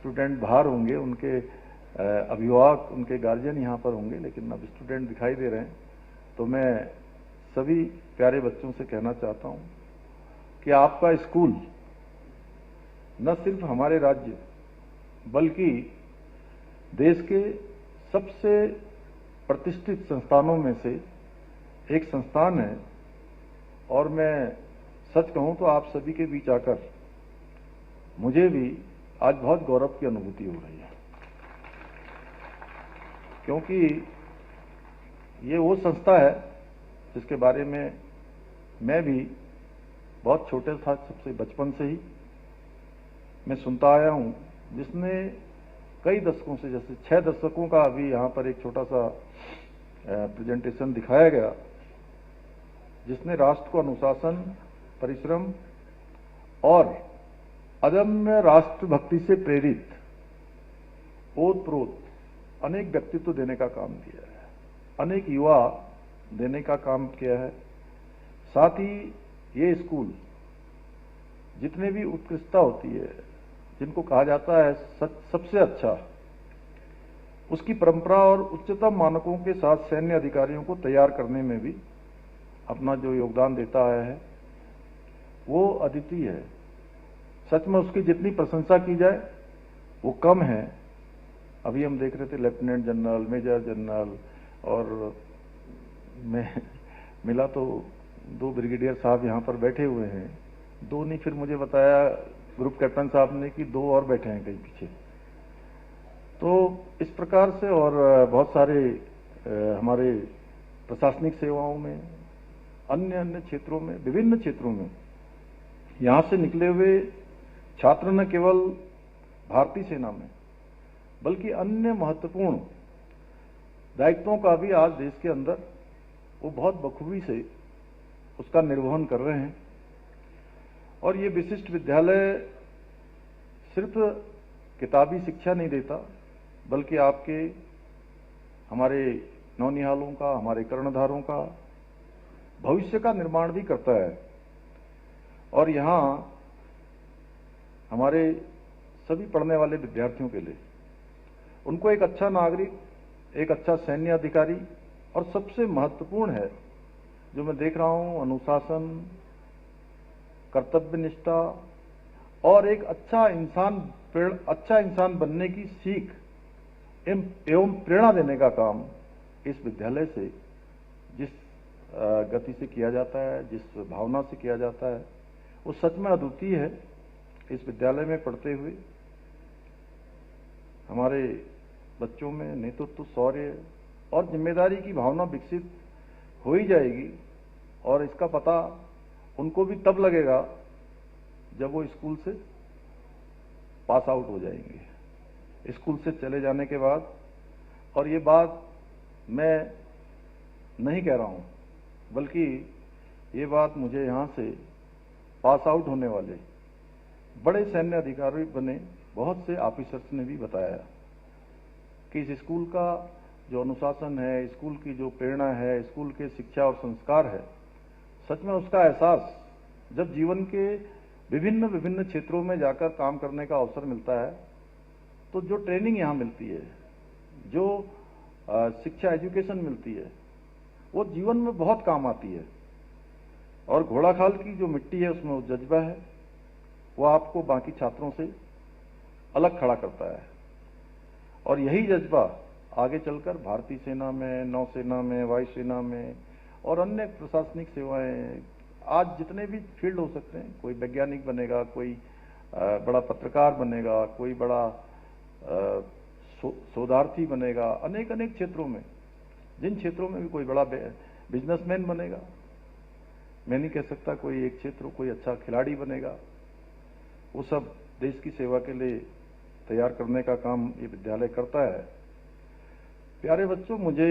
Student बाहर होंगे, उनके अभिभावक, उनके गार्जियन यहाँ पर होंगे, लेकिन अब स्टूडेंट दिखाई दे रहे हैं। तो मैं सभी प्यारे बच्चों से कहना चाहता हूँ कि आपका स्कूल न सिर्फ हमारे राज्य बल्कि देश के सबसे प्रतिष्ठित संस्थानों में से एक संस्थान है। और मैं सच कहूं तो आप सभी के बीच आकर मुझे भी आज बहुत गौरव की अनुभूति हो रही है, क्योंकि ये वो संस्था है जिसके बारे में मैं भी बहुत छोटे था, सबसे बचपन से ही मैं सुनता आया हूं, जिसने कई दशकों से, जैसे 6 दशकों का अभी यहाँ पर एक छोटा सा प्रेजेंटेशन दिखाया गया, जिसने राष्ट्र को अनुशासन, परिश्रम और अदम्य राष्ट्रभक्ति से प्रेरित ओतप्रोत अनेक व्यक्तित्व देने का काम किया है, अनेक युवा देने का काम किया है। साथ ही ये स्कूल जितने भी उत्कृष्टता होती है, जिनको कहा जाता है सबसे अच्छा, उसकी परंपरा और उच्चतम मानकों के साथ सैन्य अधिकारियों को तैयार करने में भी अपना जो योगदान देता आया है वो अद्वितीय है। सच में उसकी जितनी प्रशंसा की जाए वो कम है। अभी हम देख रहे थे लेफ्टिनेंट जनरल, मेजर जनरल, और मैं मिला तो 2 ब्रिगेडियर साहब यहाँ पर बैठे हुए हैं, 2 नहीं, फिर मुझे बताया ग्रुप कैप्टन साहब ने कि 2 और बैठे हैं कहीं पीछे। तो इस प्रकार से और बहुत सारे हमारे प्रशासनिक सेवाओं में, अन्य क्षेत्रों में, विभिन्न क्षेत्रों में यहाँ से निकले हुए छात्र न केवल भारतीय सेना में बल्कि अन्य महत्वपूर्ण दायित्वों का भी आज देश के अंदर वो बहुत बखूबी से उसका निर्वहन कर रहे हैं। और ये विशिष्ट विद्यालय सिर्फ किताबी शिक्षा नहीं देता, बल्कि आपके, हमारे नौनिहालों का, हमारे कर्णधारों का भविष्य का निर्माण भी करता है। और यहाँ हमारे सभी पढ़ने वाले विद्यार्थियों के लिए उनको एक अच्छा नागरिक, एक अच्छा सैन्य अधिकारी, और सबसे महत्वपूर्ण है जो मैं देख रहा हूं, अनुशासन, कर्तव्यनिष्ठा और एक अच्छा इंसान बनने की सीख एवं प्रेरणा देने का काम इस विद्यालय से जिस गति से किया जाता है, जिस भावना से किया जाता है, वो सच में अद्वितीय है। इस विद्यालय में पढ़ते हुए हमारे बच्चों में नेतृत्व, शौर्य और जिम्मेदारी की भावना विकसित हो ही जाएगी। और इसका पता उनको भी तब लगेगा जब वो स्कूल से पास आउट हो जाएंगे, स्कूल से चले जाने के बाद। और ये बात मैं नहीं कह रहा हूं, बल्कि ये बात मुझे यहां से पास आउट होने वाले बड़े सैन्य अधिकारी बने बहुत से ऑफिसर्स ने भी बताया कि इस स्कूल का जो अनुशासन है, स्कूल की जो प्रेरणा है, स्कूल के शिक्षा और संस्कार है, सच में उसका एहसास जब जीवन के विभिन्न क्षेत्रों में जाकर काम करने का अवसर मिलता है, तो जो ट्रेनिंग यहाँ मिलती है, जो शिक्षा, एजुकेशन मिलती है, वो जीवन में बहुत काम आती है। और घोड़ाखाल की जो मिट्टी है उसमें वो जज्बा है, वो आपको बाकी छात्रों से अलग खड़ा करता है। और यही जज्बा आगे चलकर भारतीय सेना में, नौसेना में, वायुसेना में और अन्य प्रशासनिक सेवाएं, आज जितने भी फील्ड हो सकते हैं, कोई वैज्ञानिक बनेगा, कोई बड़ा पत्रकार बनेगा, कोई बड़ा शोधार्थी बनेगा, अनेक क्षेत्रों में, जिन क्षेत्रों में भी कोई बड़ा बिजनेसमैन बनेगा। मैं नहीं कह सकता कोई एक क्षेत्र कोई अच्छा खिलाड़ी बनेगा, वो सब देश की सेवा के लिए तैयार करने का काम ये विद्यालय करता है। प्यारे बच्चों, मुझे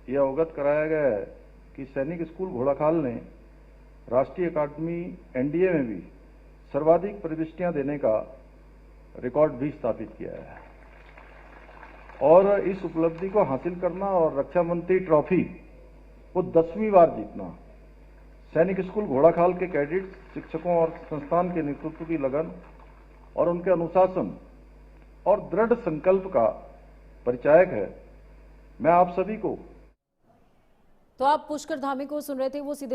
यह अवगत कराया गया है कि सैनिक स्कूल घोड़ाखाल ने राष्ट्रीय अकादमी एनडीए में भी सर्वाधिक प्रविष्टियां देने का रिकॉर्ड भी स्थापित किया है। और इस उपलब्धि को हासिल करना और रक्षा मंत्री ट्रॉफी को 10वीं बार जीतना, सैनिक स्कूल घोड़ाखाल के कैडेट्स, शिक्षकों और संस्थान के नेतृत्व की लगन और उनके अनुशासन और दृढ़ संकल्प का परिचायक है। मैं आप सभी को तो आप पुष्कर धामी को सुन रहे थे, वो सीधे